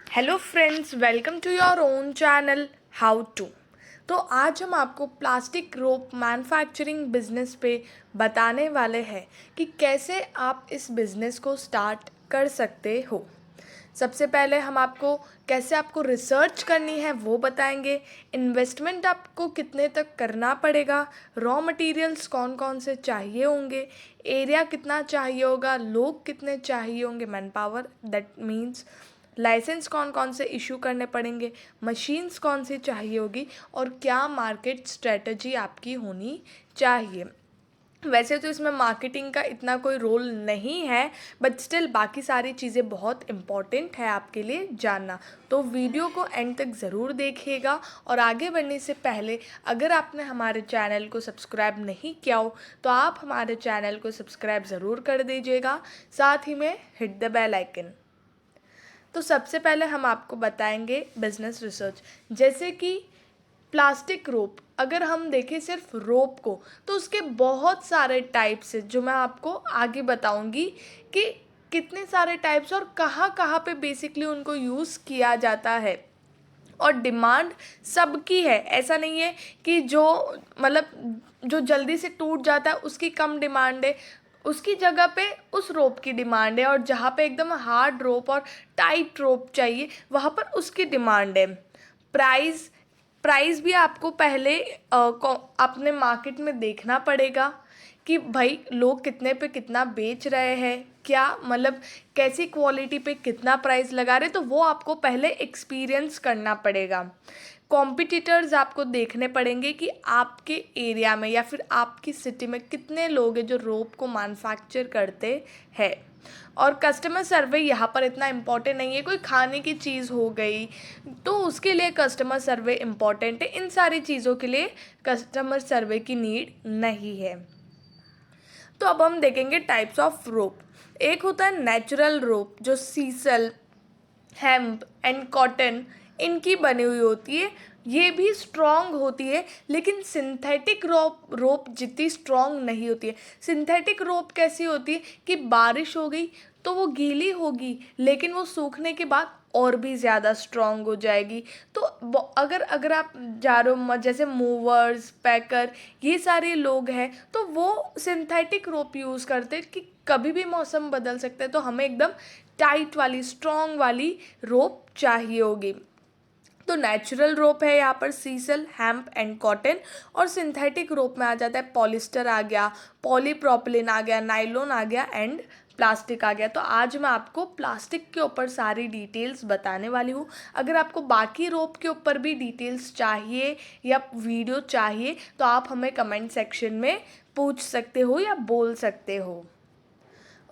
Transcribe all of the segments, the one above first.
Hello friends, welcome to your own channel how to. तो आज हम आपको प्लास्टिक रोप मैन्युफैक्चरिंग बिजनेस पे बताने वाले हैं कि कैसे आप इस बिज़नेस को स्टार्ट कर सकते हो। सबसे पहले हम आपको कैसे आपको रिसर्च करनी है वो बताएंगे। इन्वेस्टमेंट आपको कितने तक करना पड़ेगा, रॉ मटेरियल्स कौन कौन से चाहिए होंगे, एरिया कितना चाहिए होगा, लोग कितने चाहिए होंगे, manpower that means licence कौन कौन से इशू करने पड़ेंगे, मशीन्स कौन सी चाहिए होगी और क्या मार्केट स्ट्रेटजी आपकी होनी चाहिए। वैसे तो इसमें मार्केटिंग का इतना कोई रोल नहीं है, बट स्टिल बाकी सारी चीज़ें बहुत इम्पॉर्टेंट है आपके लिए जानना। तो वीडियो को एंड तक ज़रूर देखिएगा। और आगे बढ़ने से पहले अगर आपने हमारे चैनल को सब्सक्राइब नहीं किया हो तो आप हमारे चैनल को सब्सक्राइब ज़रूर कर दीजिएगा, साथ ही में हिट द बेल आइकन। तो सबसे पहले हम आपको बताएंगे बिजनेस रिसर्च। जैसे कि प्लास्टिक रोप, अगर हम देखें सिर्फ रोप को तो उसके बहुत सारे टाइप्स हैं जो मैं आपको आगे बताऊंगी कि कितने सारे टाइप्स और कहाँ कहाँ पे बेसिकली उनको यूज़ किया जाता है। और डिमांड सबकी है, ऐसा नहीं है कि जो मतलब जो जल्दी से टूट जाता है उसकी कम डिमांड है। उसकी जगह पे उस रोप की डिमांड है, और जहाँ पे एकदम हार्ड रोप और टाइट रोप चाहिए वहाँ पर उसकी डिमांड है। प्राइस प्राइस भी आपको पहले अपने मार्केट में देखना पड़ेगा कि भाई लोग कितने पे कितना बेच रहे हैं, क्या मतलब कैसी क्वालिटी पे कितना प्राइस लगा रहे, तो वो आपको पहले एक्सपीरियंस करना पड़ेगा। कॉम्पिटिटर्स आपको देखने पड़ेंगे कि आपके एरिया में या फिर आपकी सिटी में कितने लोग हैं जो रोप को मैन्युफैक्चर करते हैं। और कस्टमर सर्वे यहाँ पर इतना इम्पोर्टेंट नहीं है, कोई खाने की चीज़ हो गई तो उसके लिए कस्टमर सर्वे इम्पॉर्टेंट है, इन सारी चीज़ों के लिए कस्टमर सर्वे की नीड नहीं है। तो अब हम देखेंगे टाइप्स ऑफ रोप। एक होता है नेचुरल रोप जो सीसल, हेम्प एंड कॉटन इनकी बनी हुई होती है। ये भी स्ट्रॉन्ग होती है, लेकिन सिंथेटिक रोप जितनी स्ट्रॉन्ग नहीं होती है। सिंथेटिक रोप कैसी होती है कि बारिश हो गई तो वो गीली होगी, लेकिन वो सूखने के बाद और भी ज़्यादा स्ट्रॉन्ग हो जाएगी। तो अगर अगर आप जा रहे हो जैसे मूवर्स, पैकर, ये सारे लोग हैं तो वो सिंथेटिक रोप यूज़ करते हैं कि कभी भी मौसम बदल सकता है, तो हमें एकदम टाइट वाली स्ट्रॉन्ग वाली रोप चाहिए होगी। तो नेचुरल रोप है यहाँ पर सीसल, हेम्प एंड कॉटन। और सिंथेटिक रोप में आ जाता है पॉलिस्टर आ गया, पॉलीप्रोपिलीन आ गया, नाइलॉन आ गया एंड प्लास्टिक आ गया। तो आज मैं आपको प्लास्टिक के ऊपर सारी डिटेल्स बताने वाली हूँ। अगर आपको बाकी रोप के ऊपर भी डिटेल्स चाहिए या वीडियो चाहिए तो आप हमें कमेंट सेक्शन में पूछ सकते हो या बोल सकते हो।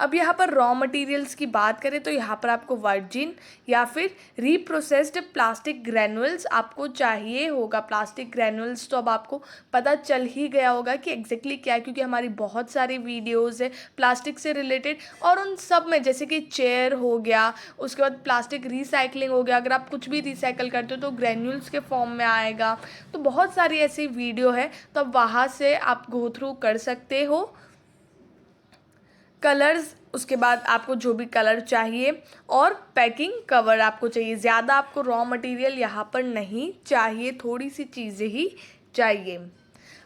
अब यहाँ पर रॉ मटेरियल्स की बात करें तो यहाँ पर आपको वर्जिन या फिर रीप्रोसेस्ड प्लास्टिक ग्रैनुअल्स आपको चाहिए होगा। प्लास्टिक ग्रैनुअल्स तो अब आपको पता चल ही गया होगा कि एग्जैक्टली क्या है, क्योंकि हमारी बहुत सारी वीडियोस है प्लास्टिक से रिलेटेड, और उन सब में जैसे कि चेयर हो गया, उसके बाद प्लास्टिक रिसाइकलिंग हो गया, अगर आप कुछ भी रिसाइकल करते हो तो ग्रैन्यूल्स के फॉर्म में आएगा। तो बहुत सारी ऐसी वीडियो है, तो अब वहाँ से आप गो थ्रू कर सकते हो। कलर्स, उसके बाद आपको जो भी कलर चाहिए, और पैकिंग कवर आपको चाहिए। ज़्यादा आपको रॉ मटेरियल यहाँ पर नहीं चाहिए, थोड़ी सी चीज़ें ही चाहिए।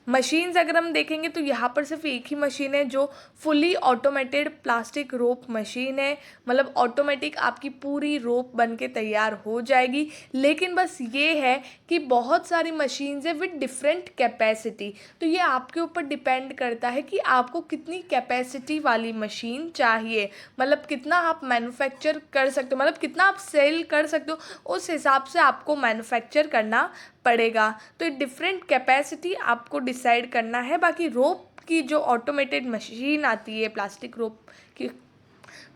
मशीन्स अगर हम देखेंगे तो यहाँ पर सिर्फ एक ही मशीन है जो फुली ऑटोमेटेड प्लास्टिक रोप मशीन है। मतलब ऑटोमेटिक आपकी पूरी रोप बन के तैयार हो जाएगी, लेकिन बस ये है कि बहुत सारी मशीन्स है विद डिफरेंट कैपेसिटी। तो ये आपके ऊपर डिपेंड करता है कि आपको कितनी कैपेसिटी वाली मशीन चाहिए, मतलब कितना आप मैन्युफैक्चर कर सकते हो, मतलब कितना आप सेल कर सकते हो, उस हिसाब से आपको मैन्युफैक्चर करना पड़ेगा। तो डिफरेंट कैपेसिटी आपको डिसाइड करना है। बाकी रोप की जो ऑटोमेटेड मशीन आती है प्लास्टिक रोप की,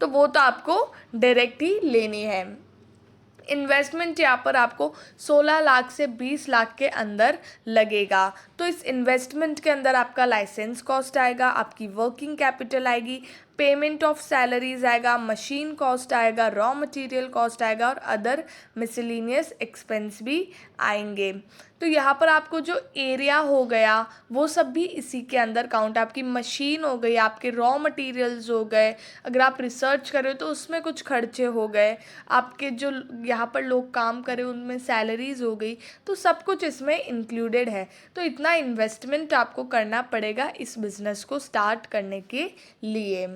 तो वो तो आपको डायरेक्ट ही लेनी है। इन्वेस्टमेंट यहाँ पर आपको 16 लाख से 20 लाख के अंदर लगेगा। तो इस इन्वेस्टमेंट के अंदर आपका लाइसेंस कॉस्ट आएगा, आपकी वर्किंग कैपिटल आएगी, पेमेंट ऑफ सैलरीज आएगा, मशीन कॉस्ट आएगा, रॉ मटेरियल कॉस्ट आएगा और अदर मिसलिनियस एक्सपेंस भी आएंगे। तो यहाँ पर आपको जो एरिया हो गया वो सब भी इसी के अंदर काउंट, आपकी मशीन हो गई, आपके रॉ मटेरियल्स हो गए, अगर आप रिसर्च कर रहे हो तो उसमें कुछ खर्चे हो गए, आपके जो यहाँ पर लोग काम कर रहे हैं उनमें सैलरीज हो गई, तो सब कुछ इसमें इंक्लूडेड है। तो इतना इन्वेस्टमेंट आपको करना पड़ेगा इस बिज़नेस को स्टार्ट करने के लिए।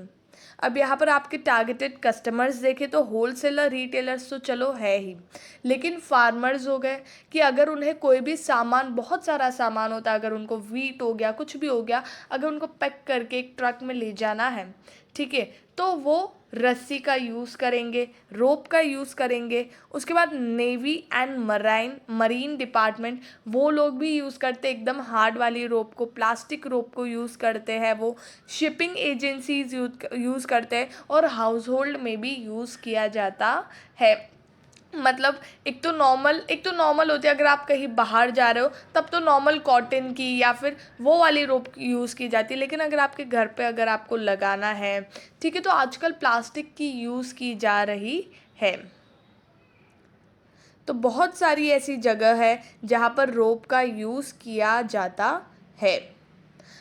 अब यहाँ पर आपके टारगेटेड कस्टमर्स देखें तो होलसेलर रिटेलर्स तो चलो है ही, लेकिन फार्मर्स हो गए कि अगर उन्हें कोई भी सामान, बहुत सारा सामान होता है, अगर उनको वीट हो गया, कुछ भी हो गया, अगर उनको पैक करके एक ट्रक में ले जाना है, ठीक है, तो वो रस्सी का यूज़ करेंगे, रोप का यूज़ करेंगे। उसके बाद नेवी एंड मरीन डिपार्टमेंट, वो लोग भी यूज़ करते हैं एकदम हार्ड वाली रोप को, प्लास्टिक रोप को यूज़ करते हैं। वो शिपिंग एजेंसीज यूज़ करते हैं और हाउस होल्ड में भी यूज़ किया जाता है। मतलब एक तो नॉर्मल होती है, अगर आप कहीं बाहर जा रहे हो तब तो नॉर्मल कॉटन की या फिर वो वाली रोप यूज़ की जाती है, लेकिन अगर आपके घर पे अगर आपको लगाना है, ठीक है, तो आजकल प्लास्टिक की यूज़ की जा रही है। तो बहुत सारी ऐसी जगह है जहाँ पर रोप का यूज़ किया जाता है।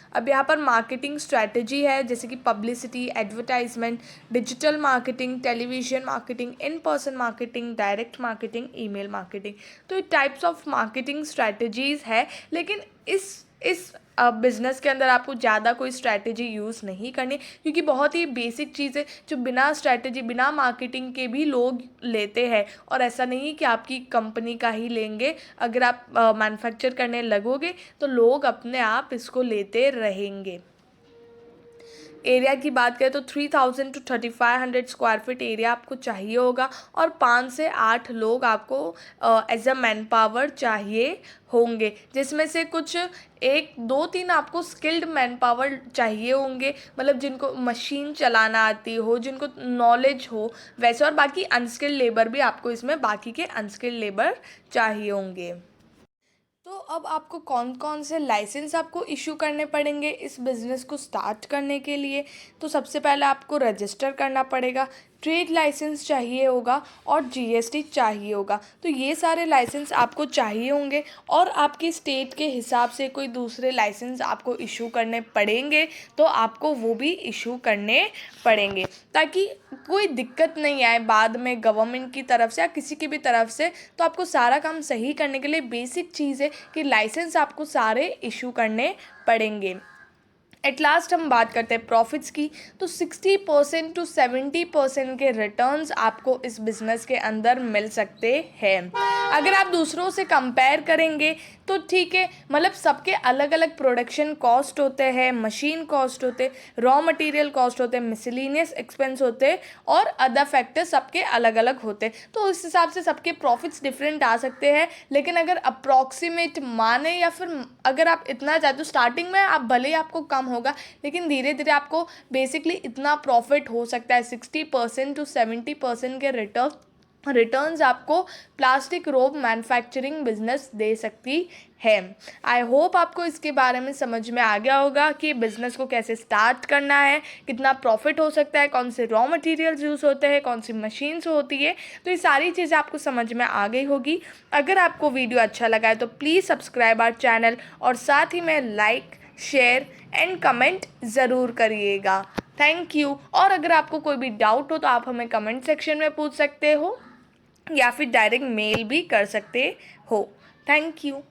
अब यहाँ पर मार्केटिंग स्ट्रैटेजी है, जैसे कि publicity, advertisement, digital marketing, television marketing, in person marketing, direct marketing, email marketing. तो ये टाइप्स ऑफ मार्केटिंग स्ट्रैटेजीज़ है, लेकिन इस बिज़नेस के अंदर आपको ज़्यादा कोई स्ट्रैटेजी यूज़ नहीं करनी, क्योंकि बहुत ही बेसिक चीज़ है जो बिना स्ट्रैटेजी, बिना मार्केटिंग के भी लोग लेते हैं। और ऐसा नहीं कि आपकी कंपनी का ही लेंगे, अगर आप मैन्युफैक्चर करने लगोगे तो लोग अपने आप इसको लेते रहेंगे। एरिया की बात करें तो 3000 to 3500 स्क्वायर फीट एरिया आपको चाहिए होगा और 5 से 8 लोग आपको एज अ मैन पावर चाहिए होंगे, जिसमें से कुछ 1 2 3 आपको स्किल्ड मैन पावर चाहिए होंगे, मतलब जिनको मशीन चलाना आती हो, जिनको नॉलेज हो वैसे, और बाकी अनस्किल्ड लेबर भी आपको इसमें, बाकी के अनस्किल्ड लेबर चाहिए होंगे। तो अब आपको कौन कौन से लाइसेंस आपको इशू करने पड़ेंगे इस बिज़नेस को स्टार्ट करने के लिए? तो सबसे पहले आपको रजिस्टर करना पड़ेगा, ट्रेड लाइसेंस चाहिए होगा और जीएसटी चाहिए होगा। तो ये सारे लाइसेंस आपको चाहिए होंगे और आपकी स्टेट के हिसाब से कोई दूसरे लाइसेंस आपको इशू करने पड़ेंगे, तो आपको वो भी इशू करने पड़ेंगे, ताकि कोई दिक्कत नहीं आए बाद में गवर्नमेंट की तरफ से या किसी की भी तरफ से। तो आपको सारा काम सही करने के लिए बेसिक चीज़ है कि लाइसेंस आपको सारे इशू करने पड़ेंगे। एट लास्ट हम बात करते हैं प्रॉफिट्स की, तो 60% to 70% के रिटर्न्स आपको इस बिज़नेस के अंदर मिल सकते हैं। अगर आप दूसरों से कंपेयर करेंगे तो ठीक है, मतलब सबके अलग अलग प्रोडक्शन कॉस्ट होते हैं, मशीन कॉस्ट होते, रॉ मटेरियल कॉस्ट होते, मिसलिनियस एक्सपेंस होते और अदर फैक्टर्स सबके अलग अलग होते, तो उस हिसाब से सबके प्रॉफिट्स डिफरेंट आ सकते हैं। लेकिन अगर अप्रॉक्सीमेट माने या फिर अगर आप इतना चाहते हो, स्टार्टिंग में आप भले ही आपको कम होगा, लेकिन धीरे धीरे आपको बेसिकली इतना प्रॉफिट हो सकता है, 60% to 70% के रिटर्न्स आपको प्लास्टिक रोप मैन्युफैक्चरिंग बिजनेस दे सकती है। आई होप आपको इसके बारे में समझ में आ गया होगा कि बिज़नेस को कैसे स्टार्ट करना है, कितना प्रॉफिट हो सकता है, कौन से रॉ मटेरियल्स यूज़ होते हैं, कौन सी मशीन्स होती है। तो ये सारी चीज़ें आपको समझ में आ गई होगी। अगर आपको वीडियो अच्छा लगा है तो प्लीज़ सब्सक्राइब आवर चैनल और साथ ही में लाइक, शेयर एंड कमेंट ज़रूर करिएगा। Thank you. और अगर आपको कोई भी डाउट हो तो आप हमें कमेंट सेक्शन में पूछ सकते हो या फिर डायरेक्ट मेल भी कर सकते हो। Thank you.